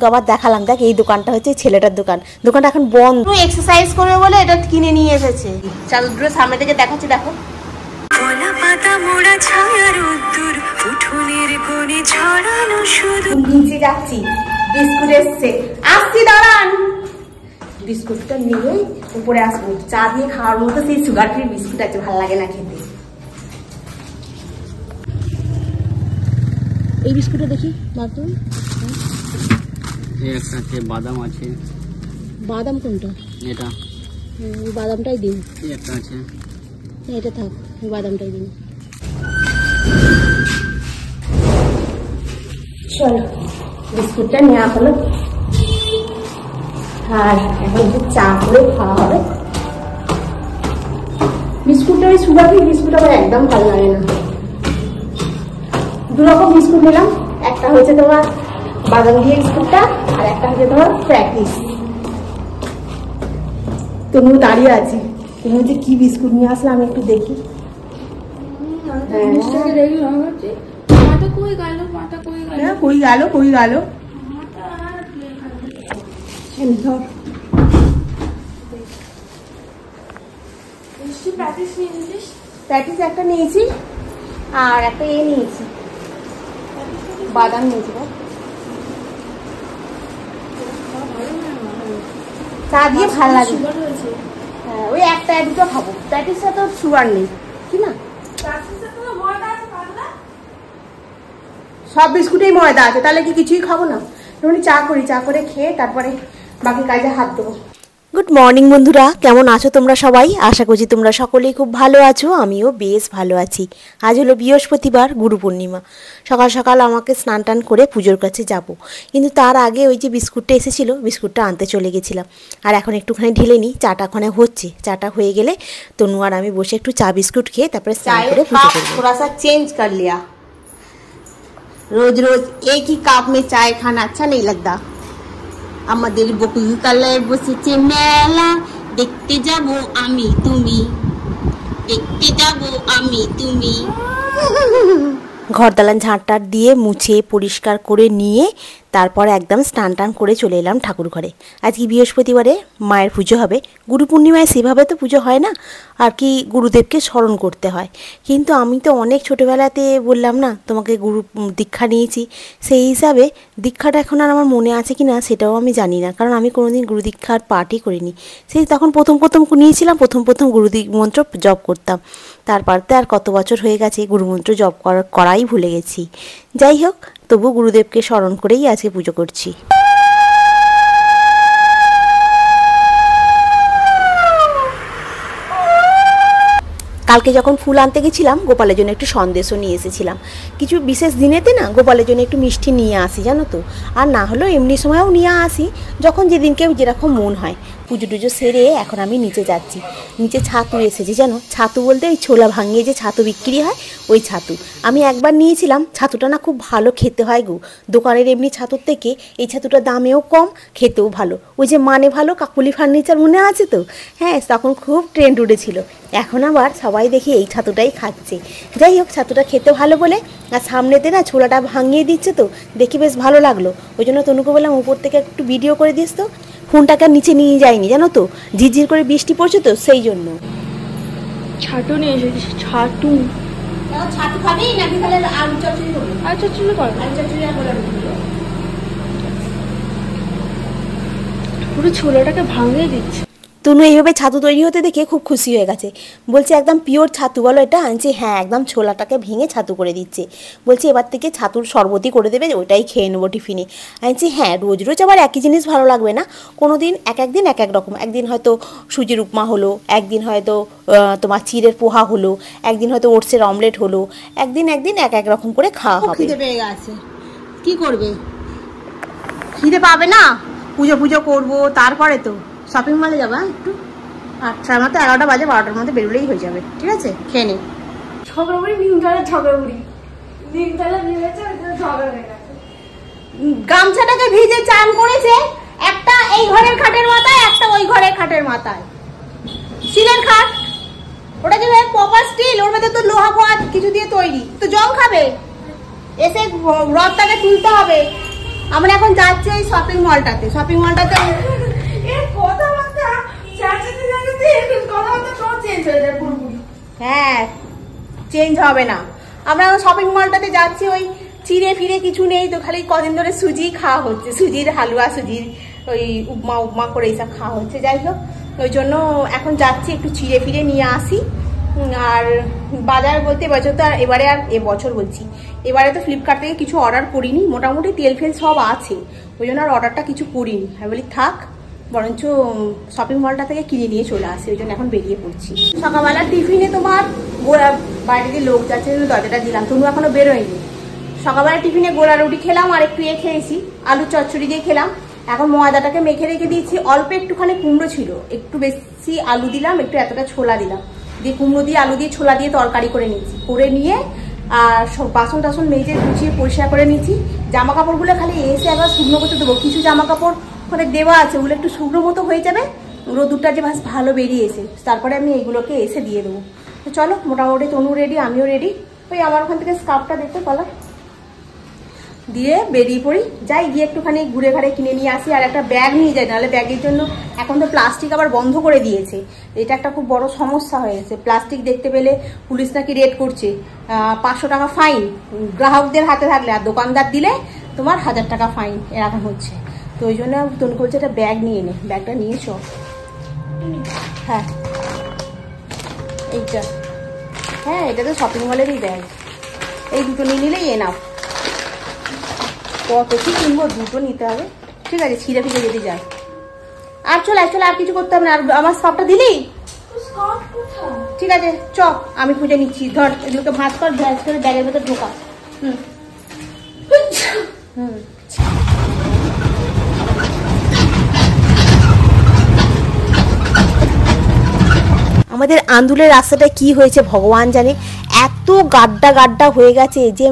আবার দেখালাম, দেখ এই দোকানটা হচ্ছে ছেলেটার দোকান। দোকানটা এখন বন্ধ, এক্সারসাইজ করবে বলে এটা কিনে নিয়ে এসেছে। চাদর দুটো সামনে থেকে দেখাচ্ছি, দেখো। নিচে যাচ্ছি, বিস্কুট এসছে, আসছি দাঁড়ান। বিস্কুটটা নিয়ে উপরে আসবো, চা দিয়ে খাওয়ার মতো সেই সুগার ফ্রি বিস্কুট আছে, ভালো লাগে না খেতে। এই বিস্কুটটা দেখি বাদম, একটা আছে বাদাম আছে। বাদাম কোনটা? এটা বাদামটাই দিন। একটা আছে, এটা থাক, বাদামটাই দিন। চলো বিস্কুটটা নেওয়া হলো, আর এখন চা করে খাওয়া হবে। বিস্কুটটা ওই সুগার ফ্রি বিস্কুট আমার একদম ভালো লাগে না। দু রকম বিস্কুট নিলাম, একটা হচ্ছে তোমার বাদাম দিয়ে বিস্কুটটা, আর একটা হচ্ছে তোমার প্র্যাকটিস। তনু দাঁড়িয়ে আছি, তুমি হচ্ছে কি বিস্কুট নিয়ে আসলে আমি একটু দেখি। কই গেল ধর। প্যাটিস একটা নিয়েছি, আর একটা নিয়েছি, বাদাম নিয়েছি। চা দিয়ে ভালো লাগে। হ্যাঁ, ওই একটা দুটো খাবো, প্যাটিসটা তো সুগার নেই কি না? সব বিস্কুটেই ময়দা আছে, তাহলে কি কিছুই খাবো না? চা করি, চা করে খেয়ে তারপরে বাকি কাজে হাত দেবো। গুড মর্নিং বন্ধুরা, কেমন আছো তোমরা সবাই? আশা করছি তোমরা সকলেই খুব ভালো আছো, আমিও বেশ ভালো আছি। আজ হলো বৃহস্পতিবার, গুরু পূর্ণিমা। সকাল সকাল আমাকে স্নান টান করে পুজোর কাছে যাব, কিন্তু তার আগে ওই যে বিস্কুটটা এসেছিলো, বিস্কুটটা আনতে চলে গেছিলাম। আর এখন একটুখানি ঢেলে নিই, চাটা ওখানে হচ্ছে। চাটা হয়ে গেলে তনু আর আমি বসে একটু চা বিস্কুট খেয়ে তারপরে স্নান করে পুজো করব। थोड़ा सा चेंज कर लिया, रोज रोज एक ही कप में चाय खाना अच्छा नहीं लगता। আমাদের বকুল তলায় বসেছে মেলা, দেখতে যাব আমি তুমি, দেখতে যাব আমি তুমি। ঘর দালান ঝাঁটটার দিয়ে মুছে পরিষ্কার করে নিয়ে তারপর একদম স্নান টান করে চলে এলাম ঠাকুর ঘরে। আজকে বৃহস্পতিবারে মায়ের পুজো হবে। গুরু পূর্ণিমায় সেভাবে তো পুজো হয় না, আর কি গুরুদেবকে স্মরণ করতে হয়। কিন্তু আমি তো অনেক ছোটোবেলাতে বললাম না তোমাকে গুরু দীক্ষা নিয়েছি, সেই হিসাবে দীক্ষাটা এখন আর আমার মনে আছে কি না সেটাও আমি জানি না, কারণ আমি কোনোদিন গুরু দীক্ষার পাঠই করিনি। সেই তখন প্রথম নিয়েছিলাম, প্রথম গুরু মন্ত্র জপ করতাম। তারপরতে আর কত বছর হয়ে গেছে গুরুমন্ত্র জপ করাই ভুলে গেছি। যাই হোক, তবু গুরুদেবকে স্মরণ করেই আজকে পুজো করছি। কালকে যখন ফুল আনতে গেছিলাম, গোপালের জন্য একটু সন্দেশও নিয়ে এসেছিলাম। কিছু বিশেষ দিনেতে না গোপালের জন্য একটু মিষ্টি নিয়ে আসি, জানো তো। আর না হলেও এমনি সময়েও নিয়ে আসি, যখন যেদিনকে যেরকম মন হয়। পুজো টুজো সেরে এখন আমি নিচে যাচ্ছি। নিচে ছাতু এসেছি, জানো। ছাতু বলতে ওই ছোলা ভাঙিয়ে যে ছাতু বিক্রি হয়, ওই ছাতু। আমি একবার নিয়েছিলাম, ছাতুটা না খুব ভালো খেতে হয় গো। দোকানের এমনি ছাতুর থেকে এই ছাতুটার দামেও কম, খেতেও ভালো। ওই যে মানে ভালো কাকুলি ফার্নিচার মনে আছে তো? হ্যাঁ, তখন খুব ট্রেন্ড উঠেছিল। এখন আবার সবাই দেখি এই ছাতুটাই খাচ্ছে। যাই হোক, ছাতুটা খেতে ভালো বলে, আর সামনেতে না ছোলাটা ভাঙিয়ে দিচ্ছে তো, দেখি বেশ ভালো লাগলো। ওই জন্য তনুকে বললাম উপর থেকে একটু ভিডিও করে দিস তো। ফোনটাকে আর নিচে নিয়ে যায়নি, জানো তো, ঝিরঝির করে বৃষ্টি পড়ছে তো, সেই জন্য। ছাতু নিয়ে এসেছি, ছাতু। ছাতু খাবি নাকি তাহলে আলু চচ্চড়ি করবি? আলু চচ্চড়ি কর। আলু চচ্চড়ি আর বলে পুরো ছোলাটাকে ভাঙিয়ে দিচ্ছে। তনু এইভাবে ছাতু তৈরি হতে দেখে খুব খুশি হয়ে গেছে। বলছে একদম পিওর ছাতু বলো এটা? আনছি, হ্যাঁ, একদম ছোলাটাকে ভেঙে ছাতু করে দিচ্ছে। বলছে এবার থেকে ছাতুর শরবতই করে দেবে, ওইটাই খেয়ে নেবো টিফিনে। আনছি, হ্যাঁ, রোজ রোজ আবার একই জিনিস ভালো লাগবে না, কোনো দিন এক এক রকম। একদিন হয়তো সুজির উপমা হলো, একদিন হয়তো তোমার চিড়ের পোহা হলো, একদিন হয়তো ওটসের অমলেট হলো, একদিন এক রকম করে খাওয়া হবে। খিদে পেয়ে গেছে, কি করবে? খিদে পাবে না, পুজো করবো, তারপরে তো শপিং মলে যাবা একটু। 8টার মতো, 11টা বাজে, 12টার মধ্যে বেরোলেই হয়ে যাবে। ঠিক আছে, খেয়ে নে। গামছাটাকে ভিজে চান করেছে, একটা এই ঘরের খাটের মাথায়, একটা ওই ঘরের খাটের মাথায়। স্টিলের খাট, ওটা কি প্রপার স্টিল, ওর মধ্যে তো লোহা ফোয়া কিছু দিয়ে তৈরি, তো জং খাবে। এসে রথটাকে তুলতে হবে, আমরা এখন যাচ্ছি এই শপিং মলটাতে। হ্যাঁ, চেঞ্জ হবে না। আমরা শপিং মলটাতে যাচ্ছি, ওই চিড়ে ফিরে কিছু নেই তো, খালি কদিন ধরে সুজি খাওয়া হচ্ছে, সুজির হালুয়া, সুজির ওই উপমা করে এইসব খাওয়া হচ্ছে। যাই হোক, ওই জন্য এখন যাচ্ছি, একটু চিড়ে ফিরে নিয়ে আসি। আর বাজার বলতে এবছর তো এবারে তো ফ্লিপকার্ট থেকে কিছু অর্ডার করিনি, মোটামুটি তেল ফেল সব আছে, ওই জন্য আর অর্ডারটা কিছু করিনি। আমি বলি থাক, বরঞ্চ শপিং মলটা থেকে কিনে নিয়ে চলে আসি, ওই জন্য এখন বেরিয়ে পড়ছি। সকালবেলা টিফিনে তোমার বাইরে দিয়ে লোক যাচ্ছে, দরজাটা দিলাম, তনু এখনো বেরোয়নি। সকালবেলা টিফিনে গোলা রুটি খেলাম আর একটু খেয়েছি, আলু চচ্চড়ি দিয়ে খেলাম। এখন ময়দাটাকে মেখে রেখে দিয়েছি, অল্প একটুখানি কুমড়ো ছিল, একটু বেশি আলু দিলাম, একটু এতটা ছোলা দিলাম, দিয়ে কুমড়ো দিয়ে আলু দিয়ে ছোলা দিয়ে তরকারি করে নিয়েছি। করে নিয়ে আর সব বাসন টাসন মেজে গুছিয়ে পরিষ্কার করে নিয়েছি। জামা কাপড়গুলো খালি এসে একবার শুকনো করতে দেবো, কিছু জামা কাপড় ওখানে দেওয়া আছে, ওগুলো একটু শুকনো মতো হয়ে যাবে, রোদুরটা যে ভালো বেরিয়েছে, তারপরে আমি এগুলোকে এসে দিয়ে দেবো। তো চলো, মোটামুটি তনু রেডি, আমিও রেডি। ওই আমার ওখান থেকে স্কার্ফটা দেখতে কলার দিয়ে বেরিয়ে পড়ি, যাই গিয়ে একটুখানি ঘুরে ঘাড়ে কিনে নিয়ে আসি। আর একটা ব্যাগ নিয়ে যাই, নাহলে ব্যাগের জন্য এখন তো প্লাস্টিক আবার বন্ধ করে দিয়েছে, এটা একটা খুব বড় সমস্যা হয়েছে। প্লাস্টিক দেখতে পেলে পুলিশ নাকি রেড করছে, 500 টাকা ফাইন গ্রাহকদের হাতে থাকলে, আর দোকানদার দিলে তোমার 1000 টাকা ফাইন, এরকম হচ্ছে। তো ওই জন্য তনু বলছে একটা ব্যাগ নিয়ে নে, ব্যাগটা নিয়ে চল। হ্যাঁ এইটা, হ্যাঁ এটা তো শপিং মলেরই ব্যাগ, এই দুটো নিয়ে নিলেই এনাফ। কত কি কিনবো, দুটো নিতে হবে, ঠিক আছে, ছিঁড়ে ফিরে যেতে যায়। আর চল আর কিছু করতে হবে না। আর আমার স্কার্ফটা দিলি? ঠিক আছে চ, আমি খুঁজে নিচ্ছি, ধর এগুলোকে ভাঁজ কর, ভ্যাজ করে ব্যাগের ভেতর ঢোকা। আমাদের আন্দুলের রাস্তাটা কি হয়েছে ভগবান জানে, এত গাড্ডা হয়ে গেছে যে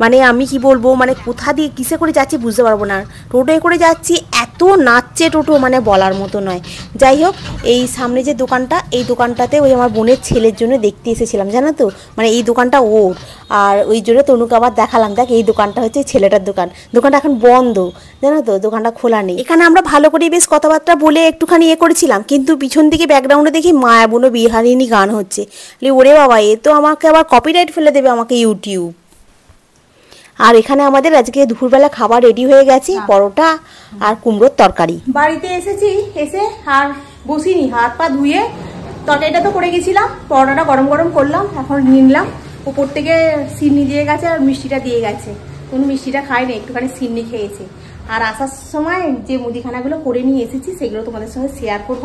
মানে আমি কি বলবো, মানে কোথা দিয়ে কিসে করে যাচ্ছি বুঝতে পারবো না। টোটোয় করে যাচ্ছি, এত নাচছে টোটো, মানে বলার মতো নয়। যাই হোক, এই সামনে যে দোকানটা, এই দোকানটাতে ওই আমার বোনের ছেলের জন্য দেখতে এসেছিলাম, জানো তো, মানে এই দোকানটা ওর, আর ওই জন্য তনুকে আবার দেখালাম, দেখ এই দোকানটা হচ্ছে ছেলেটার দোকান। দোকানটা এখন বন্ধ, জানো তো, দোকানটা খোলা নেই। এখানে আমরা ভালো করে বেশ কথাবার্তা বলে একটুখানি করেছিলাম, কিন্তু পিছন দিকে ব্যাকগ্রাউন্ডে দেখি মায়া বোনো বিহারিনী গান হচ্ছে। ওরে বাবা, এ তো আমাকে আবার কপিরাইট ফেলে দেবে আমাকে ইউটিউব। আর এখানে আমাদের আজকে দুপুরবেলা খাবার রেডি হয়ে গেছে, পরোটা আর কুমড়োর তরকারি। বাড়িতে এসেছি, এসে আর বসিনি, হাত পা ধুয়ে তরকারিটা তো করে গেছিলাম, পরোটাটা গরম করলাম, এখন নিয়ে নিলাম। উপর থেকে সিন্নি দিয়ে গেছে আর মিষ্টিটা দিয়ে গেছে, কোনো মিষ্টিটা খায়নি, একটুখানি সিন্নি খেয়েছে। আর আসার সময় যে মুদিখানাগুলো করে নিয়ে এসেছি সেগুলো তোমাদের সঙ্গে শেয়ার করব।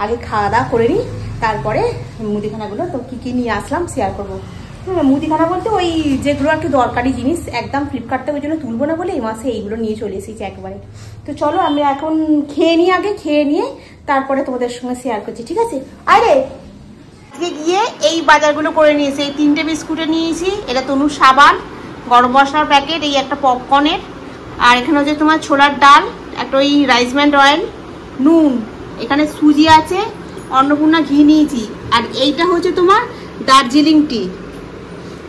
আগে খাওয়া দাওয়া করে নিই, তারপরে মুদিখানাগুলো তো কী কী নিয়ে আসলাম শেয়ার করবো। মুদিখানা বলতে ওই যেগুলো আর কি দরকারি জিনিস, একদম ফ্লিপকার্ট থেকে ওই জন্য তুলবো না বলে এই মাসে এইগুলো নিয়ে চলে এসেছি একবারে। তো চলো আমি এখন খেয়ে নিই, আগে খেয়ে নিয়ে তারপরে তোমাদের সঙ্গে শেয়ার করছি, ঠিক আছে? আরে আজকে গিয়ে এই বাজারগুলো করে নিয়েছি, এই 3টে বিস্কুটে নিয়েছি, এটা তনুর সাবান, গরম মশলার প্যাকেট, এই একটা পপকর্নের, আর এখানে হচ্ছে তোমার ছোলার ডাল, একটা ওই রাইসব্র্যান্ড অয়েল, নুন, এখানে সুজি আছে, অন্নপূর্ণা ঘি নিয়েছি, আর এইটা হচ্ছে তোমার দার্জিলিং টি।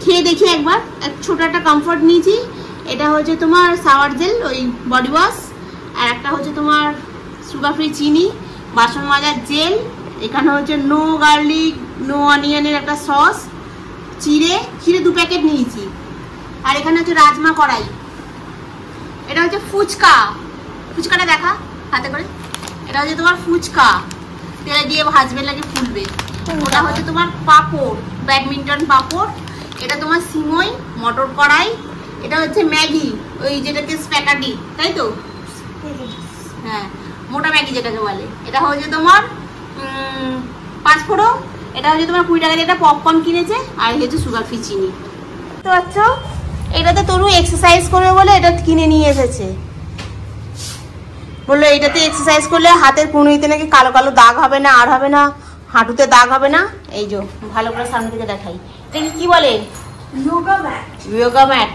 খেয়ে দেখি একবার। ছোট একটা কমফর্ট নিয়েছি, এটা হচ্ছে তোমার শাওয়ার জেল, ওই বডি ওয়াশ, আর একটা হচ্ছে তোমার সুগার ফ্রি চিনি, বাসন মাজার জেল, এখানে হচ্ছে নো গার্লিক নো অনিয়নের একটা সস, চিড়ে 2 প্যাকেট নিয়েছি, আর এখানে হচ্ছে রাজমা কড়াই, এটা হচ্ছে ফুচকাটা দেখা হাতে করে, এটা হচ্ছে তোমার ফুচকা, তেলে দিয়ে ভাজবে লাগে ফুলবে। ওটা হচ্ছে তোমার পাঁপড়, ব্যাডমিন্টন পাঁপড়, এটা তোমার সিমই, মটর কড়াই, এটা হচ্ছে ম্যাগি, ওই যেটাকে স্প্যাটাটি, তাই তো, হ্যাঁ মোটা ম্যাগি যেটাকে বলে, এটা হচ্ছে তোমার 5 ফোড়ন, এটা হচ্ছে তোমার 20 টাকা দিয়ে একটা পপকর্ন কিনেছে, আর এই হচ্ছে সুগার ফ্রি চিনি। তো আচ্ছা, এটাতে তরু এক্সারসাইজ করবে বলে এটা কিনে নিয়ে এসেছে, বললো এটাতে এক্সারসাইজ করলে হাতের কনুইতে নাকি কালো কালো দাগ হবে না, আর হবে না, হাঁটুতে দাগ হবে না। এই যে ভালো করে সামনে থেকে দেখাই, এটা কি বলে, যোগা ম্যাট।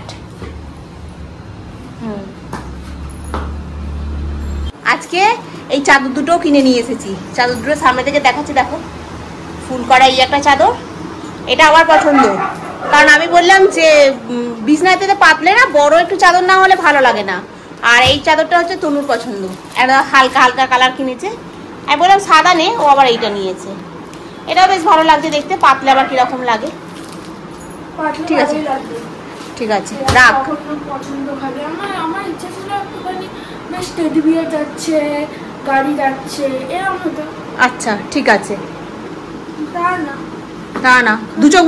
আজকে এই চাদর দুটোও কিনে নিয়ে এসেছি, চাদর দুটো সামনে থেকে দেখাচ্ছি, দেখো ফুল করা এই একটা চাদর, এটা আমার পছন্দ, কারণ আমি বললাম যে বিছনাতে পাতলে না বড় একটু চাদর না হলে ভালো লাগে না, আর এই চাদরটা হচ্ছে তনুর পছন্দ, একটা হালকা হালকা কালার কিনেছে। আমি বললাম সাদা নে, ও আবার এইটা নিয়েছে। এটাও বেশ ভালো লাগছে দেখতে, পাতলে আবার কিরকম লাগে। ঠিক আছে ঠিক আছে রাখ। পছন্দ হবে আমার ইচ্ছা ছিল একটুখানি বেশ টেডি বিয়ার যাচ্ছে, গাড়ি যাচ্ছে এরকম হতো। আচ্ছা ঠিক আছে, তা না তা না, দু চোখ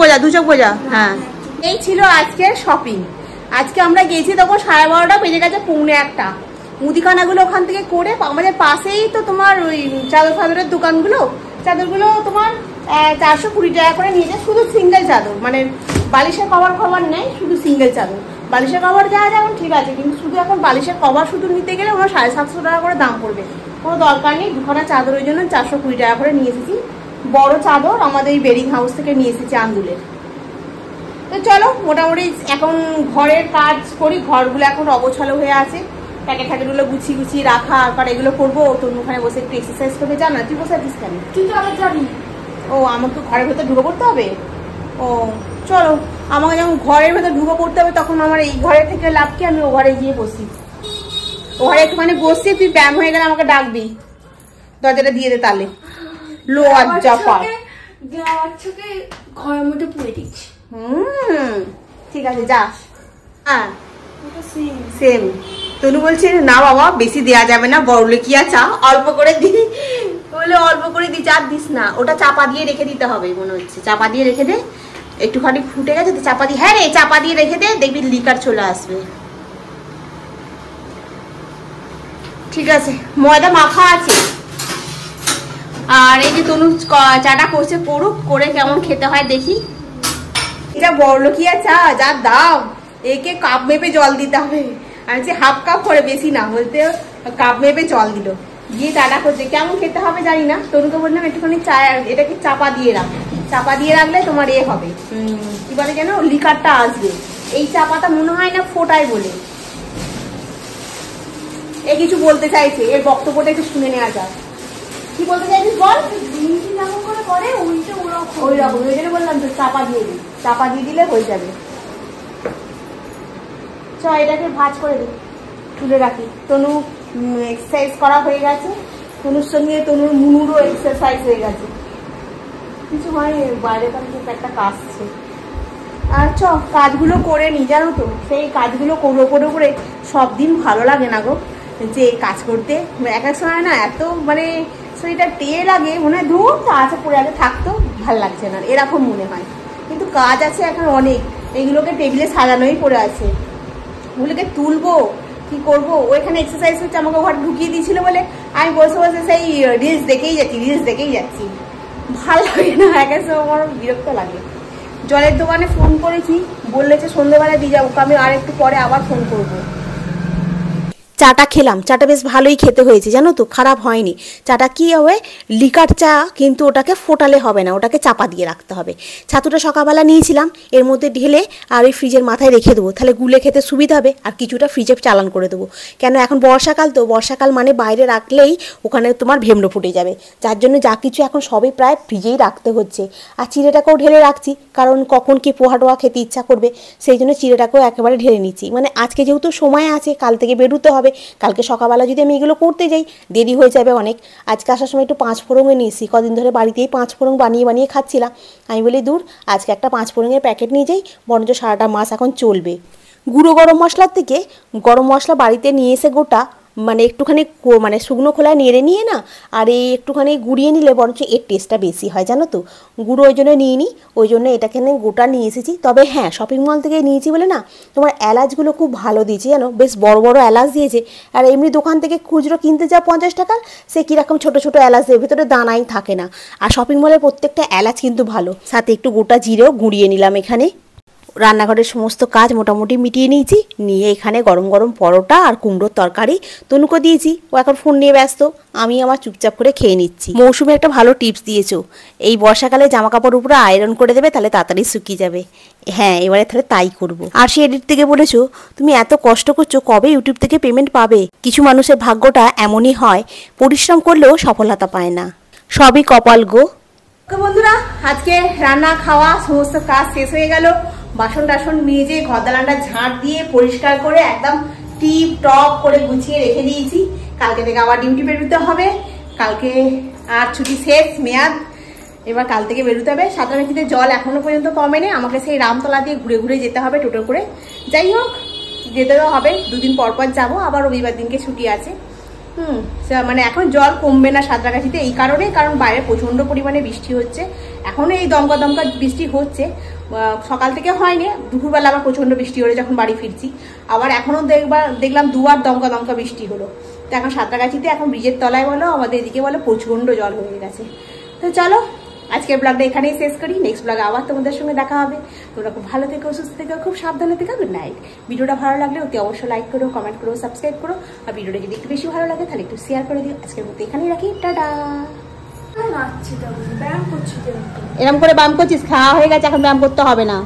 বোঝা। হ্যাঁ, এই ছিল আজকের শপিং। আজকে আমরা গেছি তখন 12:30 বেজে গেছে, 1:45। মুদিখানাগুলো ওখান থেকে করে, আমাদের পাশেই তো তোমার ওই চাদর ফাদরের দোকানগুলো, চাদরগুলো তোমার 420 টাকা করে নিয়েছে, শুধু সিঙ্গেল চাদর, মানে বালিশের কভার নেই, শুধু সিঙ্গেল চাদর। বালিশের কভার যাওয়া যেমন ঠিক আছে, কিন্তু শুধু এখন বালিশের কভার শুধু নিতে গেলে ওরা 750 টাকা করে দাম পড়বে। কোনো দরকার নেই, দুখানা চাদরের জন্য 420 টাকা করে নিয়ে এসেছি। বড় চাদর আমাদের এই বেরিং হাউস থেকে নিয়ে এসেছি আন্দুলের। তো চলো মোটামুটি এখন ঘরের কাজ করি, ঘরগুলো এখন অগোছালো হয়ে আছে, প্যাকেট ফ্যাকেটগুলো গুছিয়ে রাখা, আর এগুলো করবো। তোর ওখানে বসে একটু এক্সারসাইজ করবে, জানা তুই বসে আছিস কেন? তুই তো আগে যাবি। ও আমাকে তো ঘরের ভেতর ঢুকে পড়তে হবে? ও চলো, আমাকে যখন ঘরের ভেতর ঢুকে পড়তে হবে তখন আমার এই ঘরে থেকে লাভ কি, আমি ও ঘরে গিয়ে বসি। ও ঘরে একটুখানি বসছি, তুই ব্যায়াম হয়ে গেলে আমাকে ডাকবি, দরজাটা দিয়ে দে তাহলে। লো আজ্জা পার বাচ্চাকে ঘরের মধ্যে পুড়ে দিচ্ছি। ঠিক আছে যা। হ্যাঁ সেম। তনু বলছে না বাবা বেশি দেয়া যাবে না, বড়লেকিয়া চা অল্প করে দি, বলে অল্প করে দি, চা দিস না, ওটা চাপা দিয়ে রেখে দিতে হবে মনে হচ্ছে। চাপা দিয়ে রেখে দে, একটুখানি ফুটে গেছে তো চাপা দিয়ে, হ্যাঁ রে চাপা দিয়ে রেখে দে, দেখবি লিকার চলে আসবে। ঠিক আছে, ময়দা মাখা আছে। আর এই যে তনু চাটা করছে, করুক, করে কেমন খেতে হয় দেখি। এটা বড়লোকিয়া চা, যার দাম, একে কাপ মেপে জল দিতে হবে। আমি যে হাফ কাপ করে, বেশি না, বলতে কাপ মেপে জল দিল, দিয়ে চাটা করছে। কেমন খেতে হবে জানি না, তনুকে বললাম একটুখানি চা এটাকে চাপা দিয়ে রাখ, চাপা দিয়ে রাখলে তোমার এ হবে, কি বলে যেন, লিকারটা আসবে। এই চাপাটা মনে হয় না ফোটায় বলে। এ কিছু বলতে চাইছে, এর বক্তব্যটা একটু শুনে নেওয়া যাক। কি বলতে চাইছিস বল? যেমন করে করে উল্টে ওরকম, ওই রকম, ওই জন্য বললাম তো চাপা দিয়ে দিই, চাপা দিয়ে দিলে হয়ে যাবে। চ এটাকে ভাঁজ করে দিই, তুলে রাখি। তনু এক্সারসাইজ করা হয়ে গেছে, তনুর সঙ্গে তনুর মুনুরও এক্সারসাইজ হয়ে গেছে। কিছু হয় বাইরে থেকে একটা কাজ ছিল। আর চ কাজগুলো করে নি, জানো তো সেই কাজগুলো করে সব দিন ভালো লাগে না গো, যে কাজ করতে এক এক সময় না এত মানে শরীরটা টেয়ে লাগে, মনে হয় ধূর আছে পড়ে আগে থাকতো, ভাল লাগছে না, এরকম মনে হয়। কিন্তু কাজ আছে এখন অনেক, এগুলোকে টেবিলে সাজানোই পড়ে আছে, ওগুলোকে তুলবো কি করবো। ওইখানে এক্সারসাইজ হচ্ছে, আমাকে ঘর ঢুকিয়ে দিয়েছিল বলে আমি বসে বসে সেই রিলস দেখেই যাচ্ছি, ভাল লাগে না, এক এক সময় আমার বিরক্ত লাগে। জলের দোকানে ফোন করেছি, বললেছে সন্ধ্যেবেলা দিয়ে যাবো, আমি আর একটু পরে আবার ফোন করবো। চাটা খেলাম, চাটা বেশ ভালোই খেতে হয়েছে জানো তো, খারাপ হয়নি। চাটা কি হবে, লিকার চা, কিন্তু ওটাকে ফোটালে হবে না, ওটাকে চাপা দিয়ে রাখতে হবে। ছাতুটা সকালবেলা নিয়েছিলাম, এর মধ্যে ঢেলে আর ওই ফ্রিজের মাথায় রেখে দেবো, তাহলে গুলে খেতে সুবিধা হবে। আর কিছুটা ফ্রিজে চালান করে দেবো, কেন এখন বর্ষাকাল তো, বর্ষাকাল মানে বাইরে রাখলেই ওখানে তোমার ভেমড়ো ফুটে যাবে, যার জন্য যা কিছু এখন সবই প্রায় ফ্রিজেই রাখতে হচ্ছে। আর চিড়েটাকেও ঢেলে রাখছি, কারণ কখন কি পোহা টোহা খেতে ইচ্ছা করবে, সেই জন্য চিড়েটাকেও একেবারে ঢেলে নিচ্ছি। মানে আজকে যেহেতু সময় আছে, কাল থেকে বেরোতে হবে, কালকে সকালবেলা যদি আমি এগুলো করতে যাই দেরি হয়ে যাবে অনেক। আজকে আসার সময় একটু 5 ফোড়নে নিয়েছি, কদিন ধরে বাড়িতেই 5 ফোড়ন বানিয়ে খাচ্ছিলাম। আমি বলি দূর, আজকে একটা 5 ফোড়নের প্যাকেট নিয়ে যাই, বরঞ্চ সারাটা মাস এখন চলবে। গুঁড়ো গরম মশলার থেকে গরম মশলা বাড়িতে নিয়ে এসে গোটা, মানে একটুখানি মানে শুকনো খোলায় নেড়ে নিয়ে না, আর এই একটুখানি গুঁড়িয়ে নিলে বরঞ্চ এর টেস্টটা বেশি হয় জানো তো। গুঁড়ো ওই জন্য নিয়ে নিই, ওই জন্য এটাকে গোটা নিয়ে এসেছি। তবে হ্যাঁ, শপিং মল থেকে নিয়েছি বলে না, তোমার এলাচগুলো খুব ভালো দিয়েছে জানো, বেশ বড় বড় এলাচ দিয়েছে। আর এমনি দোকান থেকে খুচরো কিনতে যা 50 টাকার, সে কীরকম ছোটো ছোটো এলাচ দেয়, ভেতরে দানাই থাকে না। আর শপিং মলের প্রত্যেকটা এলাচ কিন্তু ভালো, সাথে একটু গোটা জিরেও গুঁড়িয়ে নিলাম এখানে। রান্নাঘরের সমস্ত কাজ মোটামুটি মিটিয়ে নিয়েছি, নিয়ে এখানে গরম গরম পরোটা আর কুমড়োর তরকারি তনুকে দিয়েছি, ও এখন ফোন নিয়ে ব্যস্ত, আমি আমার চুপচাপ করে খেয়ে নিচ্ছি। মৌসুমে একটা ভালো টিপস দিয়েছো, এই বর্ষাকালে জামা কাপড় উপরে আয়রন করে দেবে, তাহলে তাড়াতাড়ি শুকিয়ে যাবে। হ্যাঁ, এবারে তাহলে তাই করবো। আর সে এডিট থেকে বলেছো, তুমি এত কষ্ট করছো, কবে ইউটিউব থেকে পেমেন্ট পাবে? কিছু মানুষের ভাগ্যটা এমনই হয়, পরিশ্রম করলেও সফলতা পায় না, সবই কপাল গো। বন্ধুরা, আজকে রান্না খাওয়া সমস্ত কাজ শেষ হয়ে গেল, বাসন টাসন মেজে ঘর দালানটা ঝাঁট দিয়ে পরিষ্কার করে একদম টিপ টপ করে গুছিয়ে রেখে দিয়েছি। কালকে থেকে আবার ডিউটি বেরোতে হবে, কালকে আর ছুটি শেষ মেয়াদ, এবার কাল থেকে বেরোতে হবে। সাঁতরাগাছিতে জল এখনো পর্যন্ত কমেনি, আমাকে সেই রামতলা দিয়ে ঘুরে ঘুরে যেতে হবে টোটো করে। যাই হোক, যেতে তো হবে, দুদিন পর পর যাবো, আবার রবিবার দিনকে ছুটি আছে। মানে এখন জল কমবে না সাঁতরাগাছিতে এই কারণে, কারণ বাইরে প্রচন্ড পরিমাণে বৃষ্টি হচ্ছে। এখনো এই দমকা দমকা বৃষ্টি হচ্ছে, সকাল থেকে হয়নি, দুপুরবেলা আবার প্রচন্ড বৃষ্টি হলো যখন বাড়ি ফিরছি। আবার এখনো দেখলাম দুবার দমকা দমকা বৃষ্টি হলো। তো এখন সাঁতরাগাছিতে এখন ব্রিজের তলায় বলো, আমাদের এদিকে বলো, প্রচন্ড জল হয়ে গেছে। তো চলো আজকের ব্লগটা এখানেই শেষ করি, নেক্সট ব্লগে আবার তোমাদের সঙ্গে দেখা হবে। তোমরা খুব ভালো থেকো, সুস্থ থেকো, খুব সাবধানে থেকো। Good night. ভিডিওটা ভালো লাগলে অতি অবশ্যই লাইক করো, কমেন্ট করো, সাবস্ক্রাইব করো, আর ভিডিওটা যদি একটু বেশি ভালো লাগে তাহলে একটু শেয়ার করে দিও। আজকের মতো এখানেই রাখি, টাটা। ব্যায়াম করছি। এরকম করে ব্যায়াম করছিস, খাওয়া হয়ে গেছে, এখন ব্যায়াম করতে হবে না।